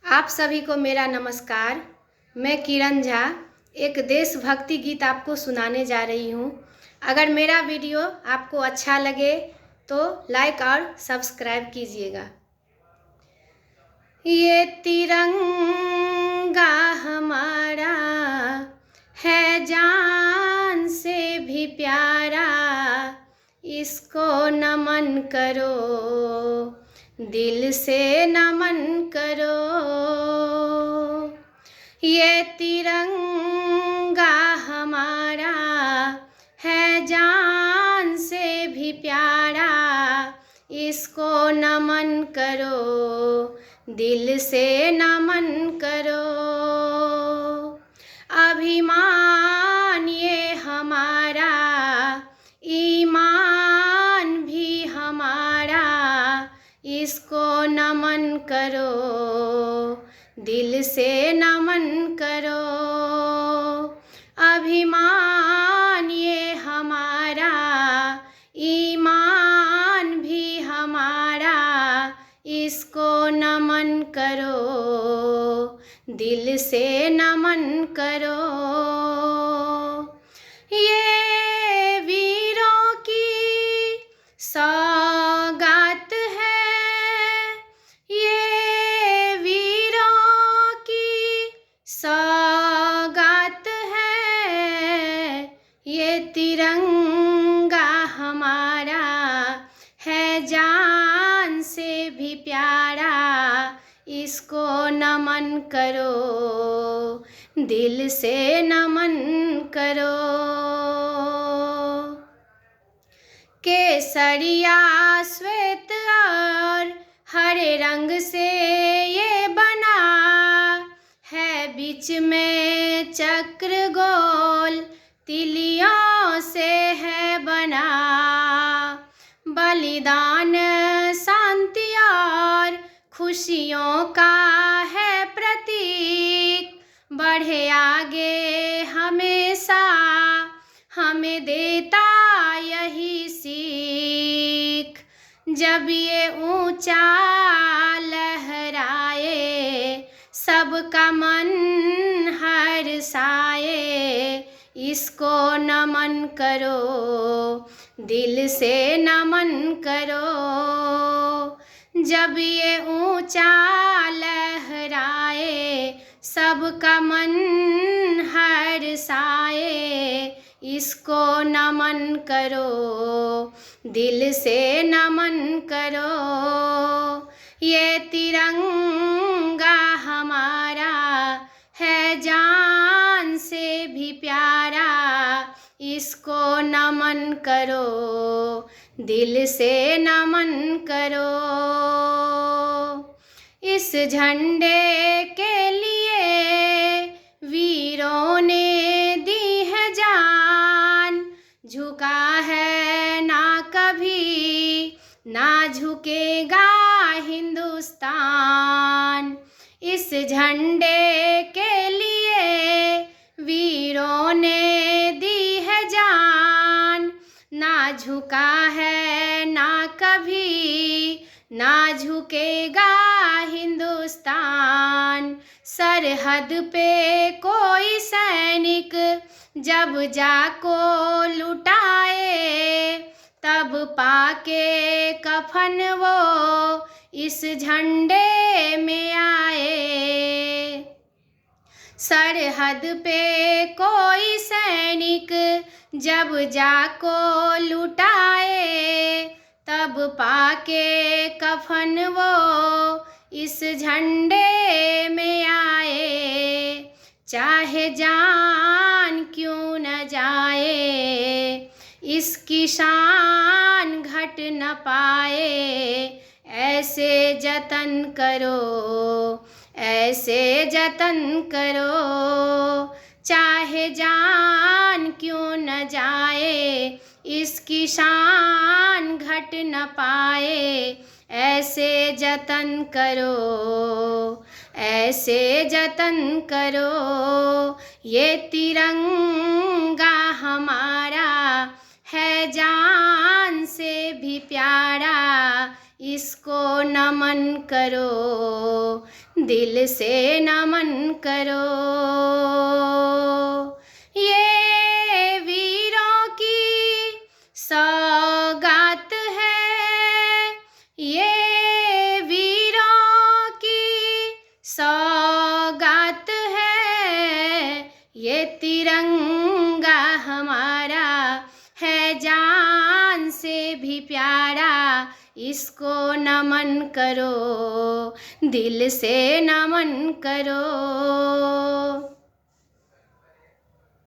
आप सभी को मेरा नमस्कार। मैं किरण झा एक देशभक्ति गीत आपको सुनाने जा रही हूँ। अगर मेरा वीडियो आपको अच्छा लगे तो लाइक और सब्सक्राइब कीजिएगा। ये तिरंगा हमारा है जान से भी प्यारा, इसको नमन करो, दिल से नमन करो। ये तिरंगा हमारा है जान से भी प्यारा, इसको नमन करो, दिल से नमन करो। अभिमान ये हमारा, ईमान भी हमारा, इसको नमन करो, दिल से नमन करो। अभिमान ये हमारा, ईमान भी हमारा, इसको नमन करो, दिल से नमन करो। ये वीरों की सौगात है, ये वीरों की सौगात है। ये तिरंगा हमारा है जान से भी प्यारा, इसको नमन करो, दिल से नमन करो। केसरिया श्वेत और हरे रंग से ये बना है, बीच में चक्र गोल तिलियों से है बना। बलिदान शांति और खुशियों का है प्रतीक, बढ़े आगे हमेशा हमें देता यही सीख। जब ये ऊंचा लहराए, सबका मन हर्षाए, इसको नमन करो, दिल से नमन करो। जब ये ऊंचा लहराए, सबका मन हर्षाए, इसको नमन करो, दिल से नमन करो। ये तिरंगा हमारा है जान से भी प्यारा, इसको नमन करो, दिल से नमन करो। इस झंडे के लिए वीरों ने दी है जान, झुका है ना कभी, ना झुकेगा हिंदुस्तान। इस झंडे के लिए वीरों ने दी है जान, ना झुका है ना कभी, ना झुकेगा हिंदुस्तान। सरहद पे कोई सैनिक जब जाको लुटाए, तब पाके कफन वो इस झंडे में आए। सरहद पे कोई सैनिक जब जाको लुटाए, तब पाके कफन वो इस झंडे में आए। चाहे जान क्यों न जाए, इसकी शान घट न पाए, ऐसे जतन करो, ऐसे जतन करो। चाहे जान क्यों न जाए, इसकी शान घट न पाए, ऐसे जतन करो, ऐसे जतन करो। ये तिरंगा हमारा है जान से भी प्यारा, इसको नमन करो, दिल से नमन करो। ये वीरों की सौगात है, ये वीरों की सौगात है, ये तिरंगा हमारा है जान से भी प्यारा, इसको नमन करो, दिल से नमन करो।